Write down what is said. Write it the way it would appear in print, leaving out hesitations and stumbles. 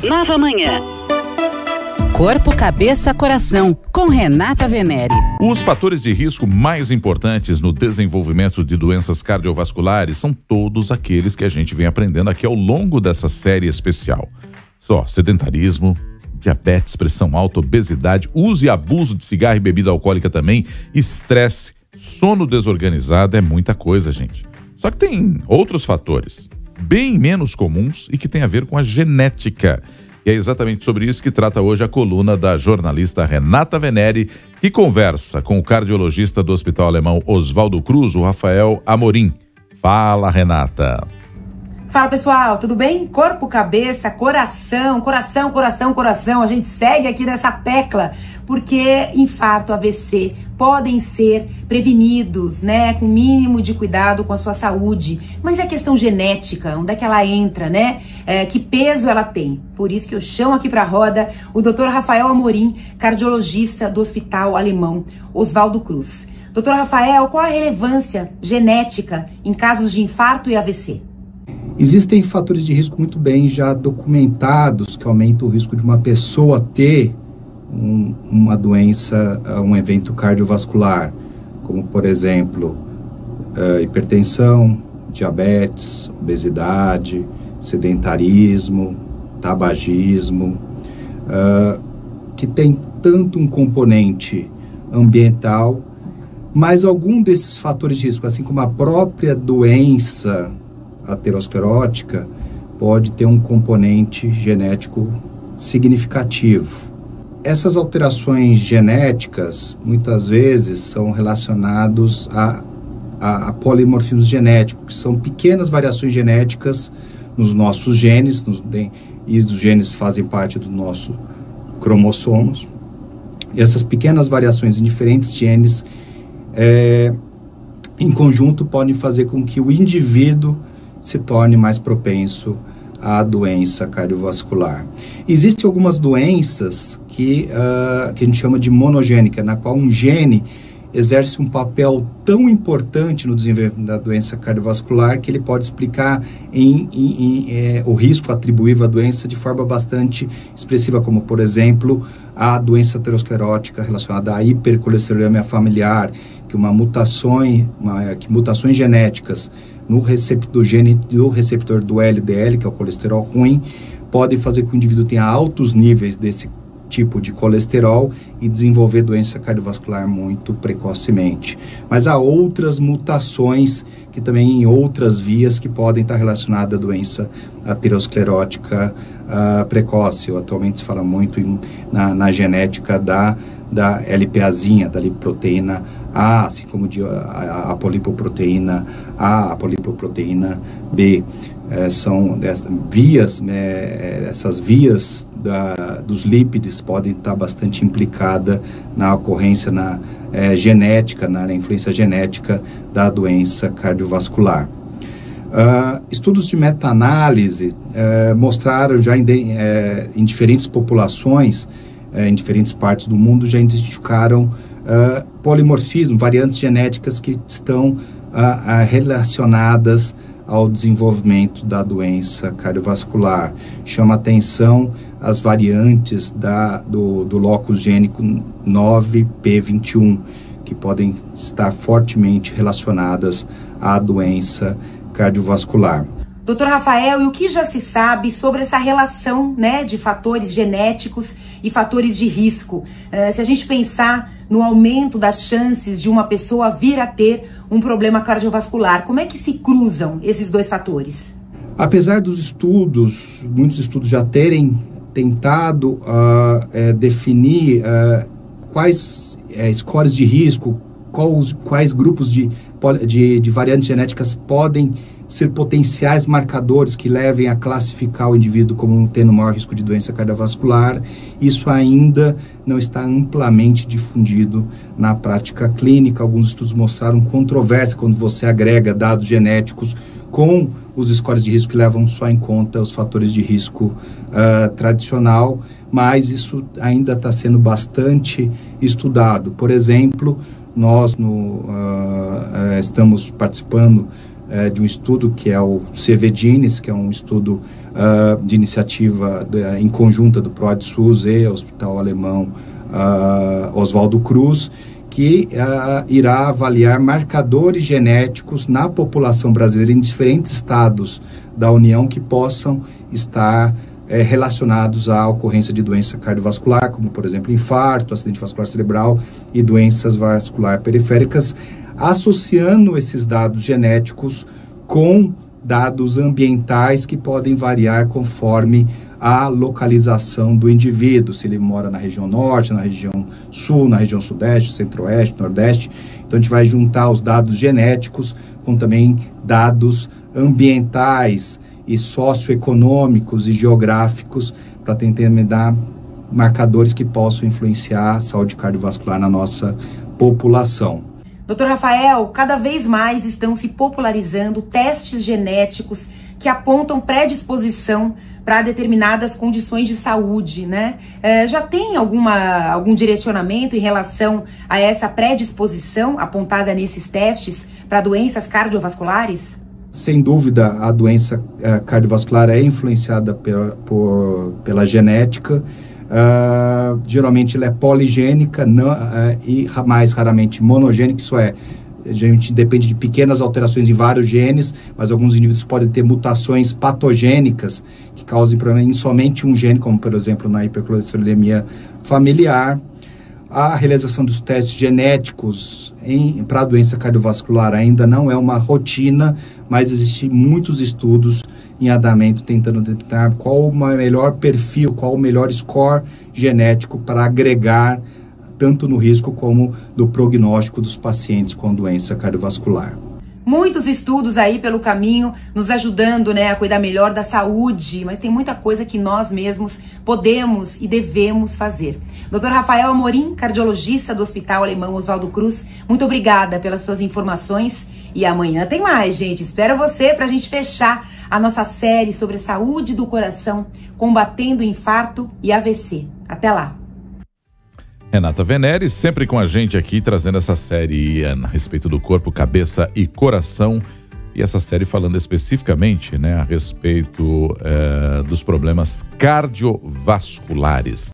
Nova Manhã. Corpo, cabeça, coração, com Renata Venere. Os fatores de risco mais importantes no desenvolvimento de doenças cardiovasculares são todos aqueles que a gente vem aprendendo aqui ao longo dessa série especial. Sedentarismo, diabetes, pressão alta, obesidade, uso e abuso de cigarro e bebida alcoólica também, estresse, sono desorganizado, é muita coisa, gente. Só que tem outros fatores bem menos comuns e que tem a ver com a genética. E é exatamente sobre isso que trata hoje a coluna da jornalista Renata Venere, que conversa com o cardiologista do Hospital Alemão Oswaldo Cruz, o Rafael Amorim. Fala, Renata. Fala, pessoal, tudo bem? Corpo, cabeça, coração, coração, coração, coração. A gente segue aqui nessa tecla, porque infarto, AVC podem ser prevenidos, né? Com o mínimo de cuidado com a sua saúde. Mas é questão genética, onde é que ela entra, né? Que peso ela tem? Por isso que eu chamo aqui pra roda o Dr. Rafael Amorim, cardiologista do Hospital Alemão Oswaldo Cruz. Dr. Rafael, qual a relevância genética em casos de infarto e AVC? Existem fatores de risco muito bem já documentados que aumentam o risco de uma pessoa ter uma doença, um evento cardiovascular, como, por exemplo, hipertensão, diabetes, obesidade, sedentarismo, tabagismo, que tem tanto um componente ambiental, mas algum desses fatores de risco, assim como a própria doença aterosclerótica, pode ter um componente genético significativo. Essas alterações genéticas, muitas vezes, são relacionados a polimorfismo genético, que são pequenas variações genéticas nos nossos genes, e os genes fazem parte dos nossos cromossomos. E essas pequenas variações em diferentes genes, em conjunto, podem fazer com que o indivíduo se torne mais propenso à doença cardiovascular. Existem algumas doenças que a gente chama de monogênica, na qual um gene exerce um papel tão importante no desenvolvimento da doença cardiovascular que ele pode explicar o risco atribuível à doença de forma bastante expressiva, como, por exemplo, a doença aterosclerótica relacionada à hipercolesterolemia familiar, que mutações genéticas no receptor do LDL, que é o colesterol ruim, podem fazer com que o indivíduo tenha altos níveis desse tipo de colesterol e desenvolver doença cardiovascular muito precocemente. Mas há outras mutações que também em outras vias que podem estar relacionadas à doença aterosclerótica precoce. Atualmente se fala muito na genética da LPAzinha, da lipoproteína A, assim como a polipoproteína A, a polipoproteína B. São essas vias dos lípides podem estar bastante implicadas na ocorrência genética, na influência genética da doença cardiovascular. Estudos de meta-análise mostraram já em diferentes populações, em diferentes partes do mundo, já identificaram polimorfismo, variantes genéticas que estão relacionadas ao desenvolvimento da doença cardiovascular. Chama atenção as variantes do locus gênico 9p21, que podem estar fortemente relacionadas à doença cardiovascular. Doutor Rafael, e o que já se sabe sobre essa relação, né, de fatores genéticos e fatores de risco? Se a gente pensar no aumento das chances de uma pessoa vir a ter um problema cardiovascular, como é que se cruzam esses dois fatores? Apesar dos muitos estudos já terem tentado definir quais scores de risco, quais grupos de variantes genéticas podem ser potenciais marcadores que levem a classificar o indivíduo como tendo maior risco de doença cardiovascular, isso ainda não está amplamente difundido na prática clínica. Alguns estudos mostraram controvérsia quando você agrega dados genéticos com os scores de risco que levam só em conta os fatores de risco tradicional, mas isso ainda está sendo bastante estudado. Por exemplo, nós estamos participando de um estudo que é o CVDINES, que é um estudo de iniciativa em conjunta do PROAD-SUS e Hospital Alemão Oswaldo Cruz, que irá avaliar marcadores genéticos na população brasileira em diferentes estados da União que possam estar relacionados à ocorrência de doença cardiovascular, como, por exemplo, infarto, acidente vascular cerebral e doenças vasculares periféricas, associando esses dados genéticos com dados ambientais que podem variar conforme a localização do indivíduo, se ele mora na região norte, na região sul, na região sudeste, centro-oeste, nordeste. Então, a gente vai juntar os dados genéticos com também dados ambientais e socioeconômicos e geográficos para tentar dar marcadores que possam influenciar a saúde cardiovascular na nossa população. Dr. Rafael, cada vez mais estão se popularizando testes genéticos que apontam predisposição para determinadas condições de saúde, né? Já tem algum direcionamento em relação a essa predisposição apontada nesses testes para doenças cardiovasculares? Sem dúvida, a doença cardiovascular é influenciada pela genética. Geralmente ela é poligênica e mais raramente monogênica, isso é, a gente depende de pequenas alterações em vários genes, mas alguns indivíduos podem ter mutações patogênicas que causem problema em somente um gene, como por exemplo na hipercolesterolemia familiar. A realização dos testes genéticos para a doença cardiovascular ainda não é uma rotina, mas existem muitos estudos em andamento tentando determinar qual o melhor perfil, qual o melhor score genético para agregar tanto no risco como no prognóstico dos pacientes com doença cardiovascular. Muitos estudos aí pelo caminho, nos ajudando, né, a cuidar melhor da saúde, mas tem muita coisa que nós mesmos podemos e devemos fazer. Dr. Rafael Amorim, cardiologista do Hospital Alemão Oswaldo Cruz, muito obrigada pelas suas informações e amanhã tem mais, gente. Espero você para a gente fechar a nossa série sobre saúde do coração, combatendo infarto e AVC. Até lá! Renata Venere, sempre com a gente aqui, trazendo essa série a respeito do corpo, cabeça e coração. E essa série falando especificamente, né, a respeito dos problemas cardiovasculares.